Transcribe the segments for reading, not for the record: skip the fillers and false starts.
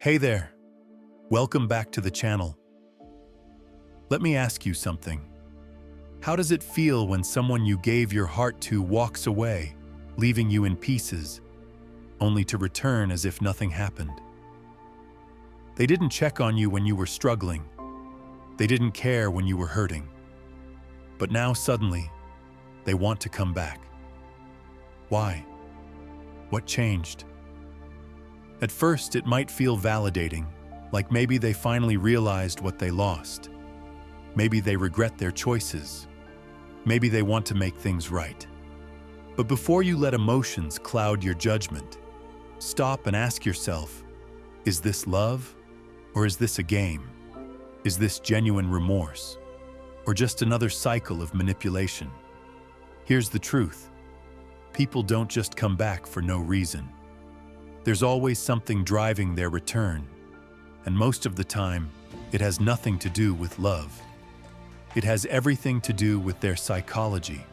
Hey there, welcome back to the channel. Let me ask you something. How does it feel when someone you gave your heart to walks away, leaving you in pieces, only to return as if nothing happened? They didn't check on you when you were struggling. They didn't care when you were hurting. But now suddenly, they want to come back. Why? What changed? At first, it might feel validating, like maybe they finally realized what they lost. Maybe they regret their choices. Maybe they want to make things right. But before you let emotions cloud your judgment, stop and ask yourself, is this love or is this a game? Is this genuine remorse or just another cycle of manipulation? Here's the truth. People don't just come back for no reason. There's always something driving their return, and most of the time, it has nothing to do with love. It has everything to do with their psychology,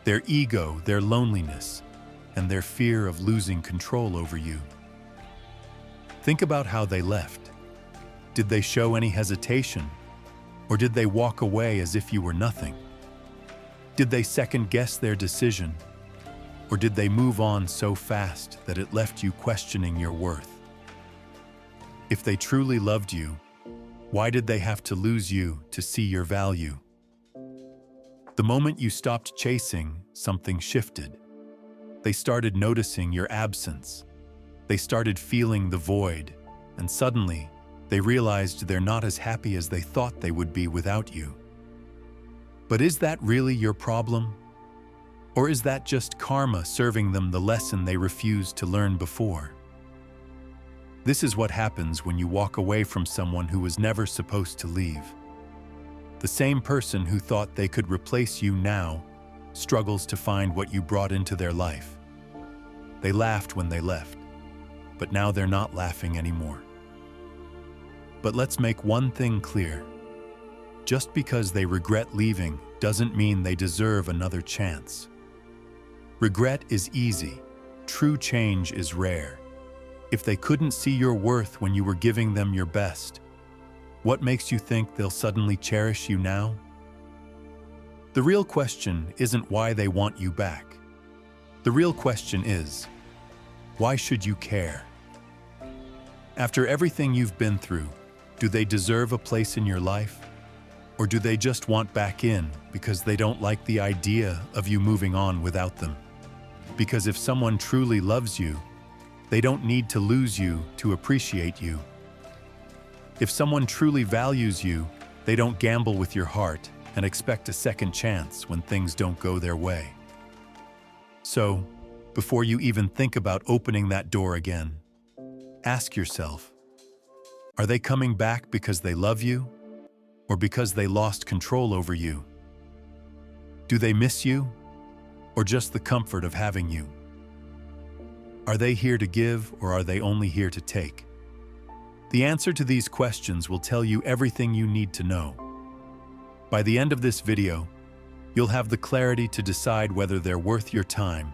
their ego, their loneliness, and their fear of losing control over you. Think about how they left. Did they show any hesitation, or did they walk away as if you were nothing? Did they second-guess their decision, or did they move on so fast that it left you questioning your worth? If they truly loved you, why did they have to lose you to see your value? The moment you stopped chasing, something shifted. They started noticing your absence. They started feeling the void, and suddenly, they realized they're not as happy as they thought they would be without you. But is that really your problem? Or is that just karma serving them the lesson they refused to learn before? This is what happens when you walk away from someone who was never supposed to leave. The same person who thought they could replace you now struggles to find what you brought into their life. They laughed when they left, but now they're not laughing anymore. But let's make one thing clear. Just because they regret leaving doesn't mean they deserve another chance. Regret is easy. True change is rare. If they couldn't see your worth when you were giving them your best, what makes you think they'll suddenly cherish you now? The real question isn't why they want you back. The real question is, why should you care? After everything you've been through, do they deserve a place in your life? Or do they just want back in because they don't like the idea of you moving on without them? Because if someone truly loves you, they don't need to lose you to appreciate you. If someone truly values you, they don't gamble with your heart and expect a second chance when things don't go their way. So, before you even think about opening that door again, ask yourself, are they coming back because they love you or because they lost control over you? Do they miss you or just the comfort of having you? Are they here to give or are they only here to take? The answer to these questions will tell you everything you need to know. By the end of this video, you'll have the clarity to decide whether they're worth your time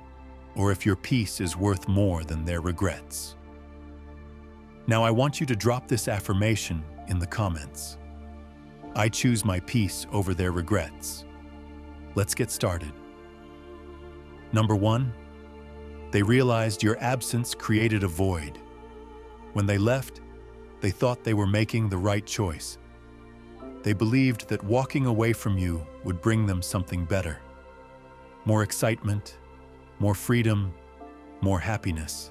or if your peace is worth more than their regrets. Now I want you to drop this affirmation in the comments. I choose my peace over their regrets. Let's get started. Number 1, they realized your absence created a void. When they left, they thought they were making the right choice. They believed that walking away from you would bring them something better. More excitement, more freedom, more happiness.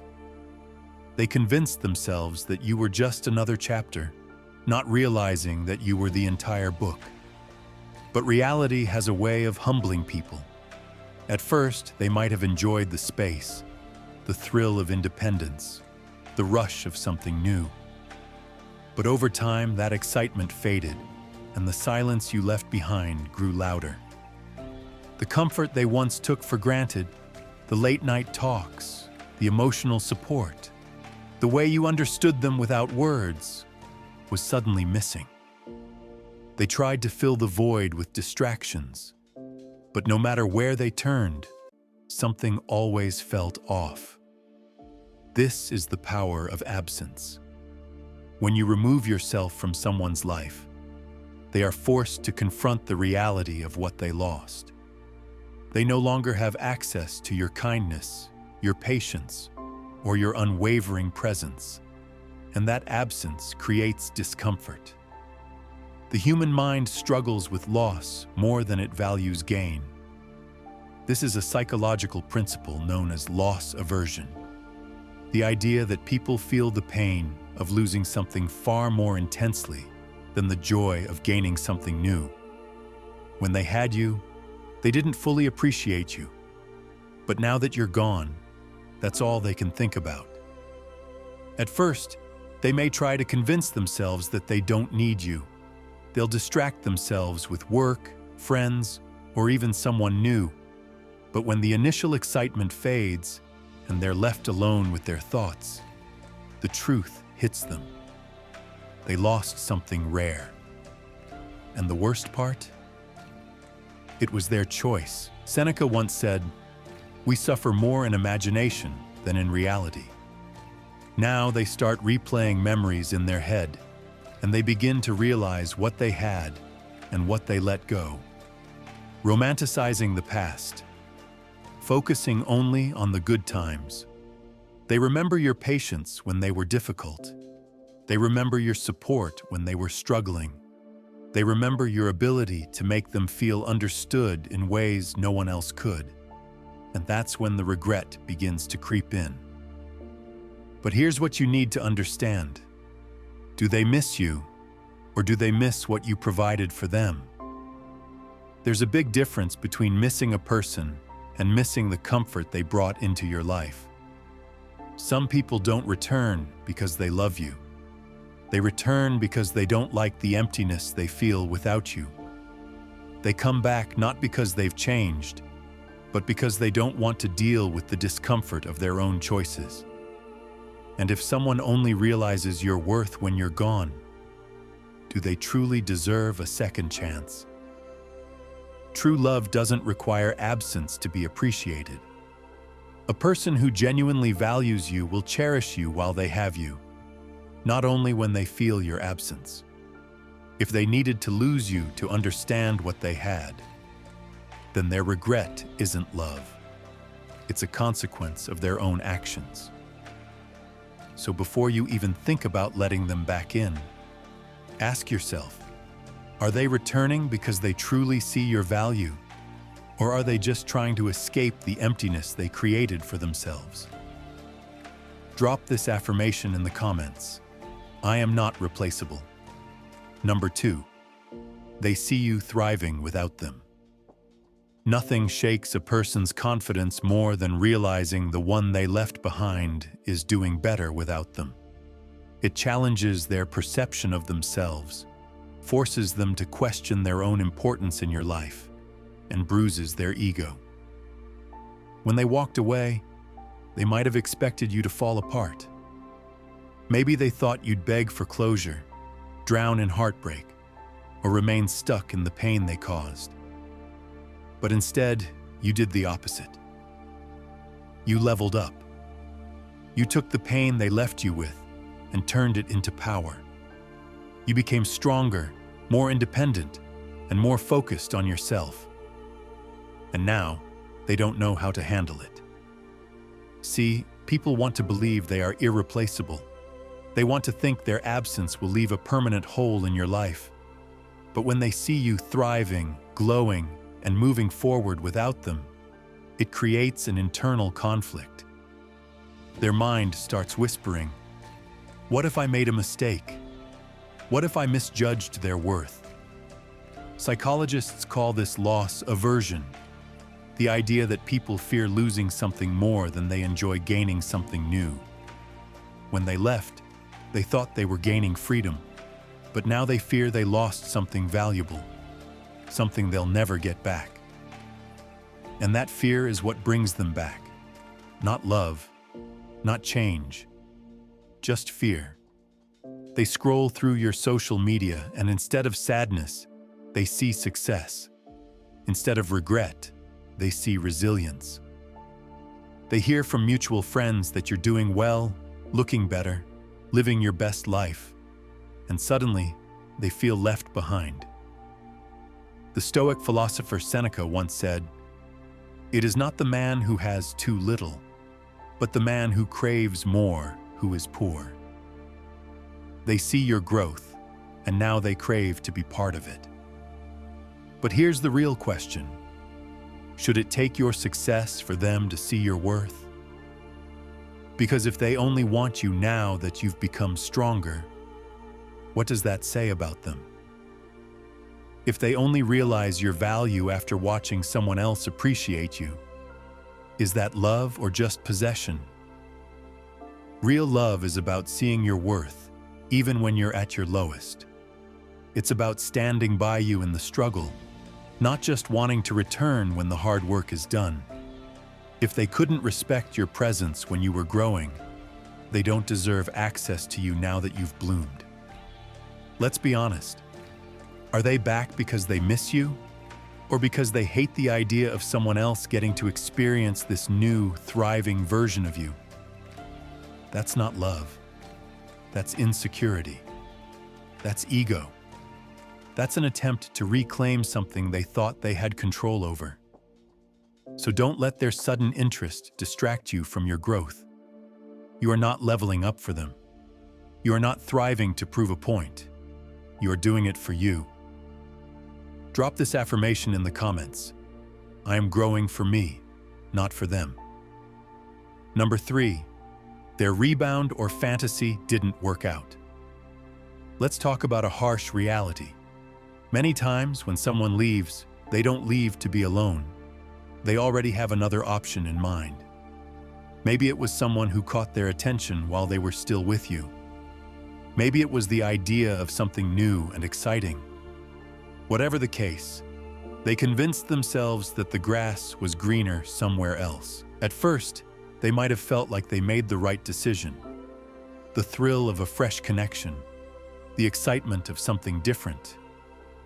They convinced themselves that you were just another chapter, not realizing that you were the entire book. But reality has a way of humbling people. At first, they might have enjoyed the space, the thrill of independence, the rush of something new. But over time, that excitement faded, and the silence you left behind grew louder. The comfort they once took for granted, the late-night talks, the emotional support, the way you understood them without words, was suddenly missing. They tried to fill the void with distractions, but no matter where they turned, something always felt off. This is the power of absence. When you remove yourself from someone's life, they are forced to confront the reality of what they lost. They no longer have access to your kindness, your patience, or your unwavering presence, and that absence creates discomfort. The human mind struggles with loss more than it values gain. This is a psychological principle known as loss aversion. The idea that people feel the pain of losing something far more intensely than the joy of gaining something new. When they had you, they didn't fully appreciate you. But now that you're gone, that's all they can think about. At first, they may try to convince themselves that they don't need you. They'll distract themselves with work, friends, or even someone new. But when the initial excitement fades and they're left alone with their thoughts, the truth hits them. They lost something rare. And the worst part? It was their choice. Seneca once said, "We suffer more in imagination than in reality." Now they start replaying memories in their head, and they begin to realize what they had and what they let go. Romanticizing the past, focusing only on the good times. They remember your patience when they were difficult. They remember your support when they were struggling. They remember your ability to make them feel understood in ways no one else could. And that's when the regret begins to creep in. But here's what you need to understand. Do they miss you, or do they miss what you provided for them? There's a big difference between missing a person and missing the comfort they brought into your life. Some people don't return because they love you. They return because they don't like the emptiness they feel without you. They come back not because they've changed, but because they don't want to deal with the discomfort of their own choices. And if someone only realizes your worth when you're gone, do they truly deserve a second chance? True love doesn't require absence to be appreciated. A person who genuinely values you will cherish you while they have you, not only when they feel your absence. If they needed to lose you to understand what they had, then their regret isn't love. It's a consequence of their own actions. So before you even think about letting them back in, ask yourself, are they returning because they truly see your value? Or are they just trying to escape the emptiness they created for themselves? Drop this affirmation in the comments. I am not replaceable. Number 2, they see you thriving without them. Nothing shakes a person's confidence more than realizing the one they left behind is doing better without them. It challenges their perception of themselves, forces them to question their own importance in your life, and bruises their ego. When they walked away, they might have expected you to fall apart. Maybe they thought you'd beg for closure, drown in heartbreak, or remain stuck in the pain they caused. But instead, you did the opposite. You leveled up. You took the pain they left you with and turned it into power. You became stronger, more independent, and more focused on yourself. And now, they don't know how to handle it. See, people want to believe they are irreplaceable. They want to think their absence will leave a permanent hole in your life. But when they see you thriving, glowing, and moving forward without them, it creates an internal conflict. Their mind starts whispering, "What if I made a mistake? What if I misjudged their worth?" Psychologists call this loss aversion, the idea that people fear losing something more than they enjoy gaining something new. When they left, they thought they were gaining freedom, but now they fear they lost something valuable, something they'll never get back. And that fear is what brings them back. Not love, not change, just fear. They scroll through your social media, and instead of sadness, they see success. Instead of regret, they see resilience. They hear from mutual friends that you're doing well, looking better, living your best life, and suddenly they feel left behind. The Stoic philosopher Seneca once said, "It is not the man who has too little, but the man who craves more who is poor." They see your growth, and now they crave to be part of it. But here's the real question. Should it take your success for them to see your worth? Because if they only want you now that you've become stronger, what does that say about them? If they only realize your value after watching someone else appreciate you, is that love or just possession? Real love is about seeing your worth, even when you're at your lowest. It's about standing by you in the struggle, not just wanting to return when the hard work is done. If they couldn't respect your presence when you were growing, they don't deserve access to you now that you've bloomed. Let's be honest. Are they back because they miss you, or because they hate the idea of someone else getting to experience this new, thriving version of you? That's not love. That's insecurity. That's ego. That's an attempt to reclaim something they thought they had control over. So don't let their sudden interest distract you from your growth. You are not leveling up for them. You are not thriving to prove a point. You are doing it for you. Drop this affirmation in the comments. I am growing for me, not for them. Number 3, their rebound or fantasy didn't work out. Let's talk about a harsh reality. Many times when someone leaves, they don't leave to be alone. They already have another option in mind. Maybe it was someone who caught their attention while they were still with you. Maybe it was the idea of something new and exciting. Whatever the case, they convinced themselves that the grass was greener somewhere else. At first, they might have felt like they made the right decision. The thrill of a fresh connection, the excitement of something different,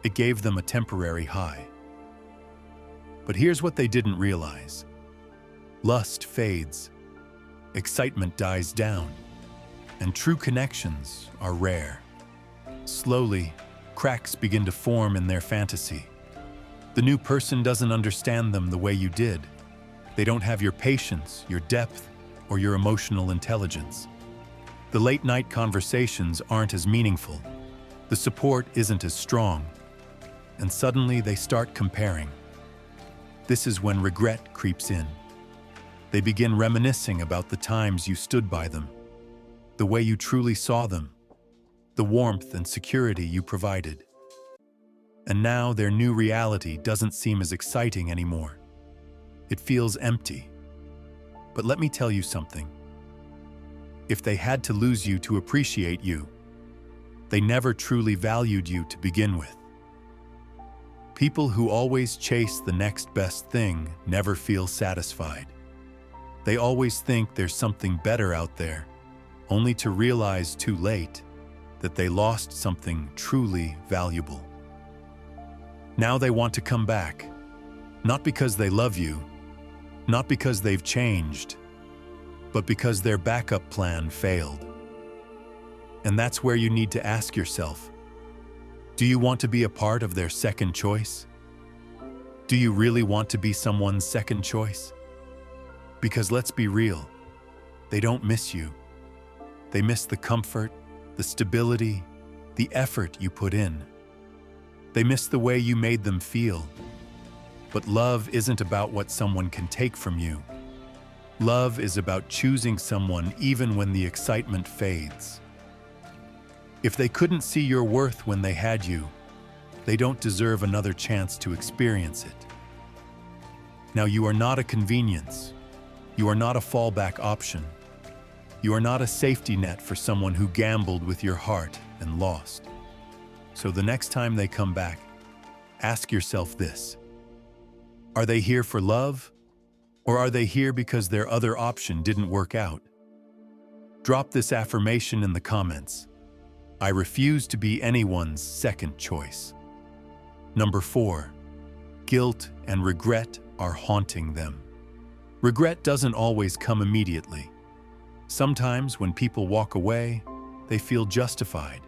it gave them a temporary high. But here's what they didn't realize. Lust fades, excitement dies down, and true connections are rare. Slowly, cracks begin to form in their fantasy. The new person doesn't understand them the way you did. They don't have your patience, your depth, or your emotional intelligence. The late-night conversations aren't as meaningful. The support isn't as strong. And suddenly they start comparing. This is when regret creeps in. They begin reminiscing about the times you stood by them, the way you truly saw them, the warmth and security you provided. And now their new reality doesn't seem as exciting anymore. It feels empty. But let me tell you something. If they had to lose you to appreciate you, they never truly valued you to begin with. People who always chase the next best thing never feel satisfied. They always think there's something better out there, only to realize too late that they lost something truly valuable. Now they want to come back, not because they love you, not because they've changed, but because their backup plan failed. And that's where you need to ask yourself, do you want to be a part of their second choice? Do you really want to be someone's second choice? Because let's be real, they don't miss you. They miss the comfort, the stability, the effort you put in. They miss the way you made them feel. But love isn't about what someone can take from you. Love is about choosing someone even when the excitement fades. If they couldn't see your worth when they had you, they don't deserve another chance to experience it. Now, you are not a convenience. You are not a fallback option. You are not a safety net for someone who gambled with your heart and lost. So the next time they come back, ask yourself this: are they here for love, or are they here because their other option didn't work out? Drop this affirmation in the comments. I refuse to be anyone's second choice. Number 4, guilt and regret are haunting them. Regret doesn't always come immediately. Sometimes when people walk away, they feel justified.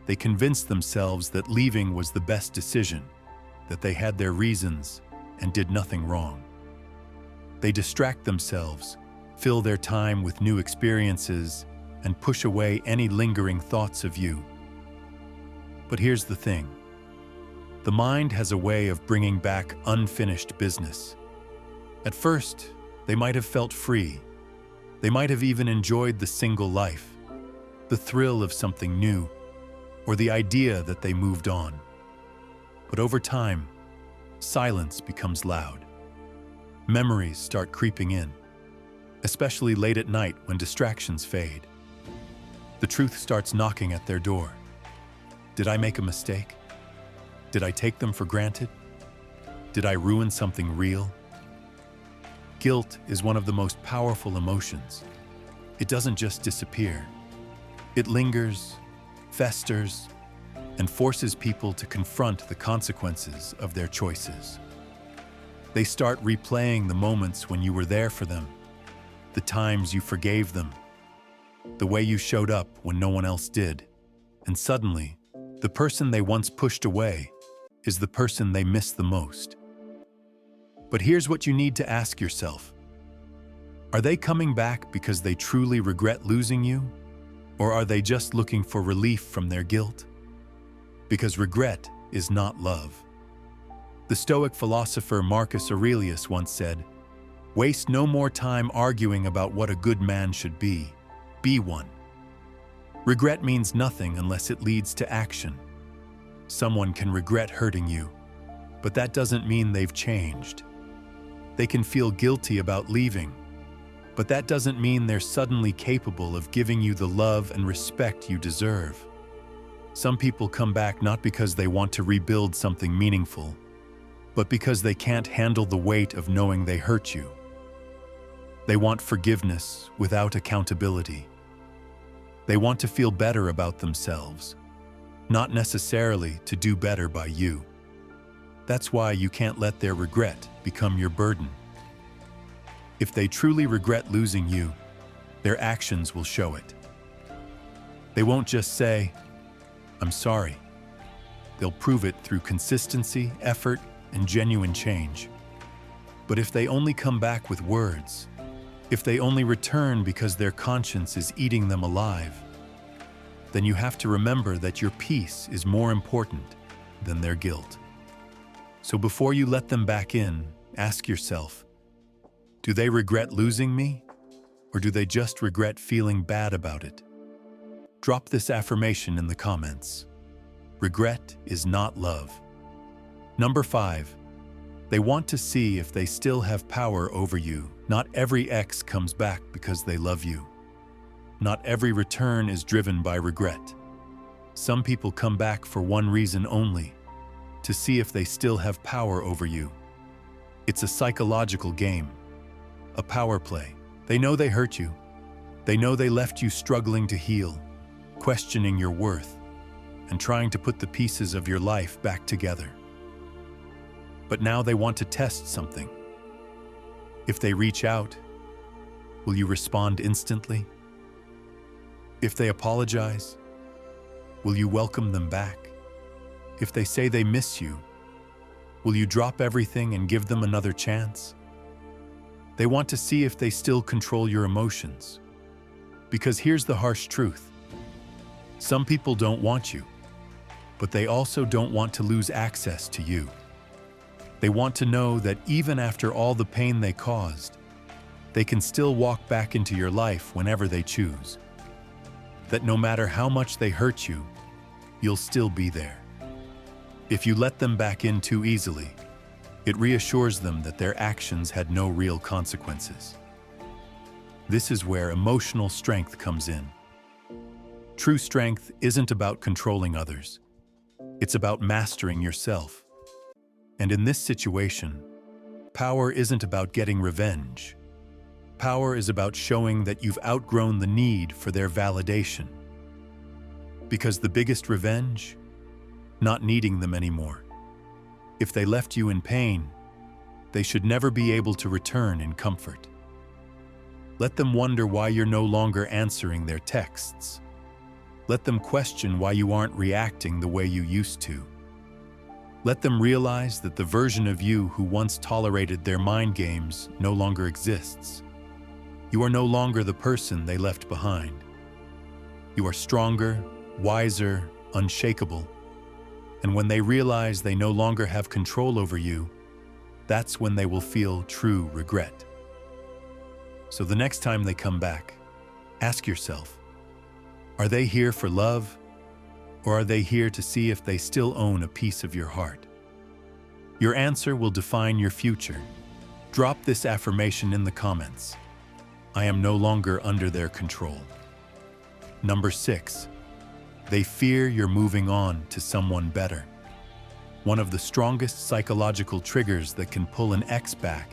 They convinced themselves that leaving was the best decision, that they had their reasons and did nothing wrong. They distract themselves, fill their time with new experiences, and push away any lingering thoughts of you. But here's the thing. The mind has a way of bringing back unfinished business. At first, they might have felt free. They might have even enjoyed the single life, the thrill of something new, or the idea that they moved on. But over time, silence becomes loud. Memories start creeping in, especially late at night when distractions fade. The truth starts knocking at their door. Did I make a mistake? Did I take them for granted? Did I ruin something real? Guilt is one of the most powerful emotions. It doesn't just disappear. It lingers, festers, and forces people to confront the consequences of their choices. They start replaying the moments when you were there for them, the times you forgave them, the way you showed up when no one else did, and suddenly, the person they once pushed away is the person they miss the most. But here's what you need to ask yourself. Are they coming back because they truly regret losing you? Or are they just looking for relief from their guilt? Because regret is not love. The Stoic philosopher Marcus Aurelius once said, "Waste no more time arguing about what a good man should be one." Regret means nothing unless it leads to action. Someone can regret hurting you, but that doesn't mean they've changed. They can feel guilty about leaving, but that doesn't mean they're suddenly capable of giving you the love and respect you deserve. Some people come back not because they want to rebuild something meaningful, but because they can't handle the weight of knowing they hurt you. They want forgiveness without accountability. They want to feel better about themselves, not necessarily to do better by you. That's why you can't let their regret become your burden. If they truly regret losing you, their actions will show it. They won't just say, "I'm sorry." They'll prove it through consistency, effort, and genuine change. But if they only come back with words, if they only return because their conscience is eating them alive, then you have to remember that your peace is more important than their guilt. So before you let them back in, ask yourself, do they regret losing me, or do they just regret feeling bad about it? Drop this affirmation in the comments. Regret is not love. Number 5, they want to see if they still have power over you. Not every ex comes back because they love you. Not every return is driven by regret. Some people come back for one reason only, to see if they still have power over you. It's a psychological game, a power play. They know they hurt you. They know they left you struggling to heal, questioning your worth, and trying to put the pieces of your life back together. But now they want to test something. If they reach out, will you respond instantly? If they apologize, will you welcome them back? If they say they miss you, will you drop everything and give them another chance? They want to see if they still control your emotions. Because here's the harsh truth. Some people don't want you, but they also don't want to lose access to you. They want to know that even after all the pain they caused, they can still walk back into your life whenever they choose. That no matter how much they hurt you, you'll still be there. If you let them back in too easily, it reassures them that their actions had no real consequences. This is where emotional strength comes in. True strength isn't about controlling others. It's about mastering yourself. And in this situation, power isn't about getting revenge. Power is about showing that you've outgrown the need for their validation. Because the biggest revenge? Not needing them anymore. If they left you in pain, they should never be able to return in comfort. Let them wonder why you're no longer answering their texts. Let them question why you aren't reacting the way you used to. Let them realize that the version of you who once tolerated their mind games no longer exists. You are no longer the person they left behind. You are stronger, wiser, unshakable. And when they realize they no longer have control over you, that's when they will feel true regret. So the next time they come back, ask yourself, are they here for love, or are they here to see if they still own a piece of your heart? Your answer will define your future. Drop this affirmation in the comments. I am no longer under their control. Number 6, they fear you're moving on to someone better. One of the strongest psychological triggers that can pull an ex back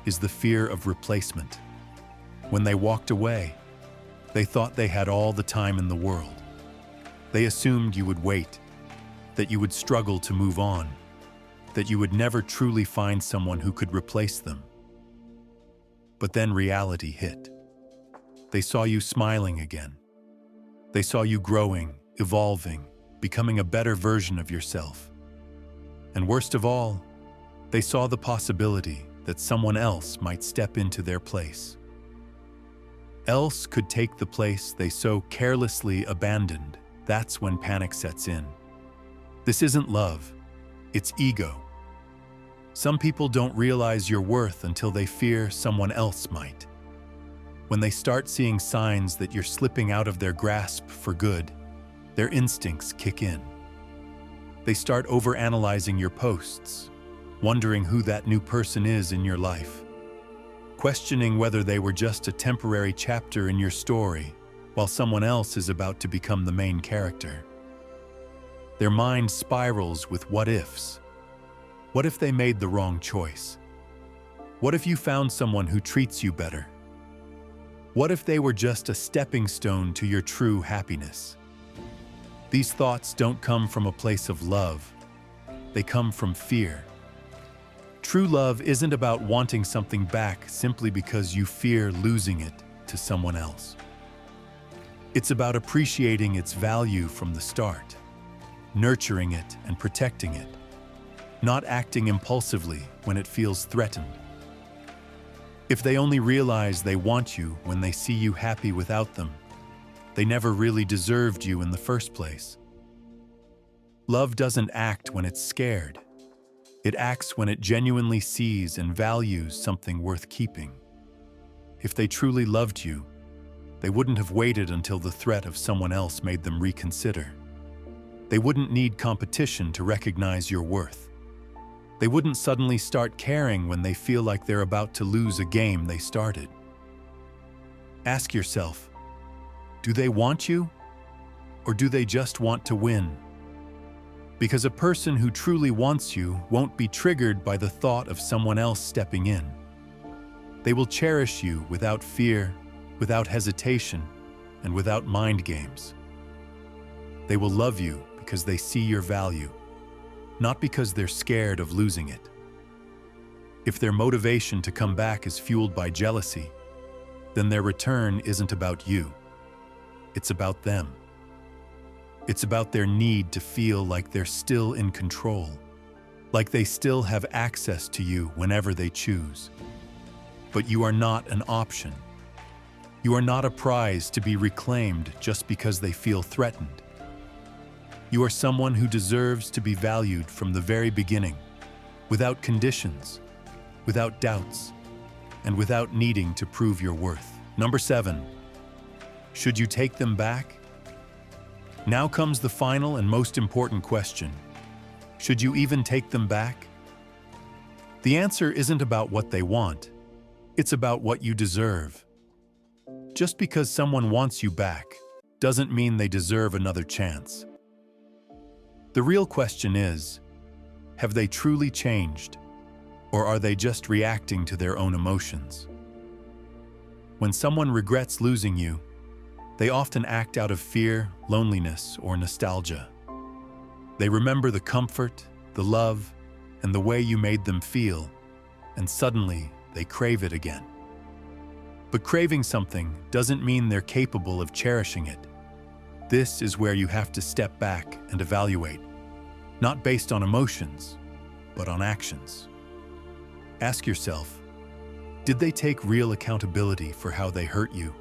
is the fear of replacement. When they walked away, they thought they had all the time in the world. They assumed you would wait, that you would struggle to move on, that you would never truly find someone who could replace them. But then reality hit. They saw you smiling again. They saw you growing, evolving, becoming a better version of yourself. And worst of all, they saw the possibility that someone else might step into their place. Else could take the place they so carelessly abandoned. That's when panic sets in. This isn't love, it's ego. Some people don't realize your worth until they fear someone else might. When they start seeing signs that you're slipping out of their grasp for good, their instincts kick in. They start overanalyzing your posts, wondering who that new person is in your life, questioning whether they were just a temporary chapter in your story while someone else is about to become the main character. Their mind spirals with what-ifs. What if they made the wrong choice? What if you found someone who treats you better? What if they were just a stepping stone to your true happiness? These thoughts don't come from a place of love. They come from fear. True love isn't about wanting something back simply because you fear losing it to someone else. It's about appreciating its value from the start, nurturing it and protecting it, not acting impulsively when it feels threatened. If they only realize they want you when they see you happy without them, they never really deserved you in the first place. Love doesn't act when it's scared. It acts when it genuinely sees and values something worth keeping. If they truly loved you, they wouldn't have waited until the threat of someone else made them reconsider. They wouldn't need competition to recognize your worth. They wouldn't suddenly start caring when they feel like they're about to lose a game they started. Ask yourself, do they want you, or do they just want to win? Because a person who truly wants you won't be triggered by the thought of someone else stepping in. They will cherish you without fear, without hesitation, and without mind games. They will love you because they see your value, not because they're scared of losing it. If their motivation to come back is fueled by jealousy, then their return isn't about you. It's about them. It's about their need to feel like they're still in control, like they still have access to you whenever they choose. But you are not an option. You are not a prize to be reclaimed just because they feel threatened. You are someone who deserves to be valued from the very beginning, without conditions, without doubts, and without needing to prove your worth. Number 7. Should you take them back? Now comes the final and most important question. Should you even take them back? The answer isn't about what they want. It's about what you deserve. Just because someone wants you back doesn't mean they deserve another chance. The real question is, have they truly changed, or are they just reacting to their own emotions? When someone regrets losing you, they often act out of fear, loneliness, or nostalgia. They remember the comfort, the love, and the way you made them feel, and suddenly they crave it again. But craving something doesn't mean they're capable of cherishing it. This is where you have to step back and evaluate, not based on emotions, but on actions. Ask yourself, did they take real accountability for how they hurt you?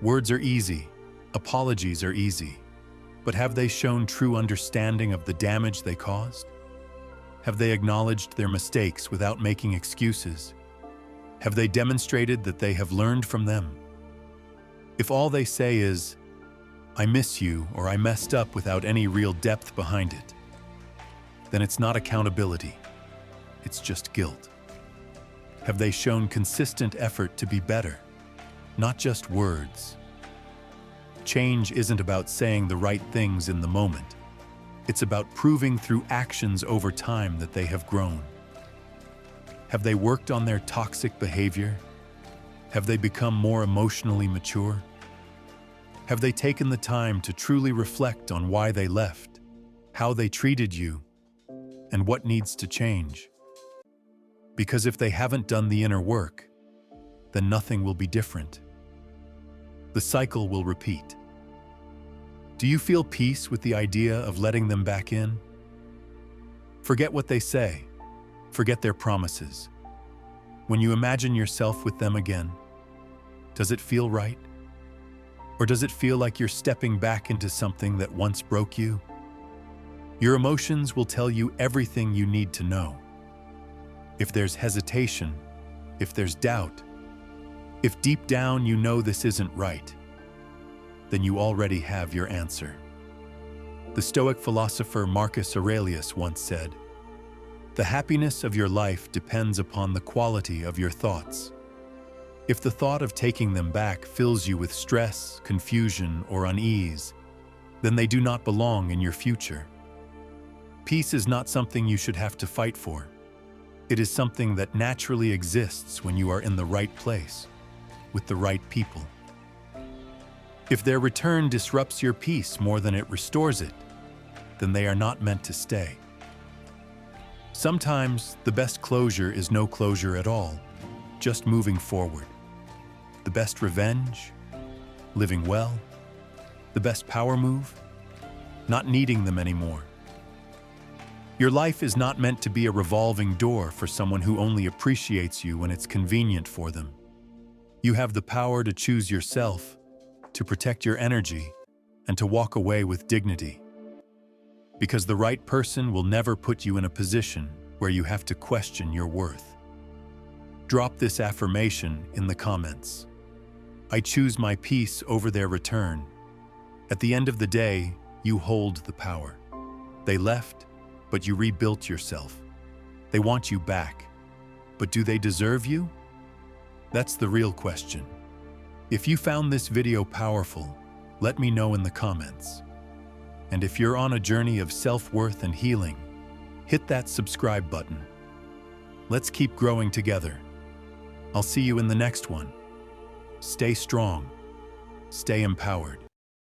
Words are easy, apologies are easy, but have they shown true understanding of the damage they caused? Have they acknowledged their mistakes without making excuses? Have they demonstrated that they have learned from them? If all they say is, "I miss you," or "I messed up," without any real depth behind it, then it's not accountability, it's just guilt. Have they shown consistent effort to be better, not just words? Change isn't about saying the right things in the moment. It's about proving through actions over time that they have grown. Have they worked on their toxic behavior? Have they become more emotionally mature? Have they taken the time to truly reflect on why they left, how they treated you, and what needs to change? Because if they haven't done the inner work, then nothing will be different. The cycle will repeat. Do you feel peace with the idea of letting them back in? Forget what they say. Forget their promises. When you imagine yourself with them again, does it feel right? Or does it feel like you're stepping back into something that once broke you? Your emotions will tell you everything you need to know. If there's hesitation, if there's doubt, if deep down you know this isn't right, then you already have your answer. The Stoic philosopher Marcus Aurelius once said, "The happiness of your life depends upon the quality of your thoughts." If the thought of taking them back fills you with stress, confusion, or unease, then they do not belong in your future. Peace is not something you should have to fight for. It is something that naturally exists when you are in the right place, with the right people. If their return disrupts your peace more than it restores it, then they are not meant to stay. Sometimes the best closure is no closure at all, just moving forward. The best revenge, living well. The best power move, not needing them anymore. Your life is not meant to be a revolving door for someone who only appreciates you when it's convenient for them. You have the power to choose yourself, to protect your energy, and to walk away with dignity. Because the right person will never put you in a position where you have to question your worth. Drop this affirmation in the comments. I choose my peace over their return. At the end of the day, you hold the power. They left, but you rebuilt yourself. They want you back, but do they deserve you? That's the real question. If you found this video powerful, let me know in the comments. And if you're on a journey of self-worth and healing, hit that subscribe button. Let's keep growing together. I'll see you in the next one. Stay strong. Stay empowered.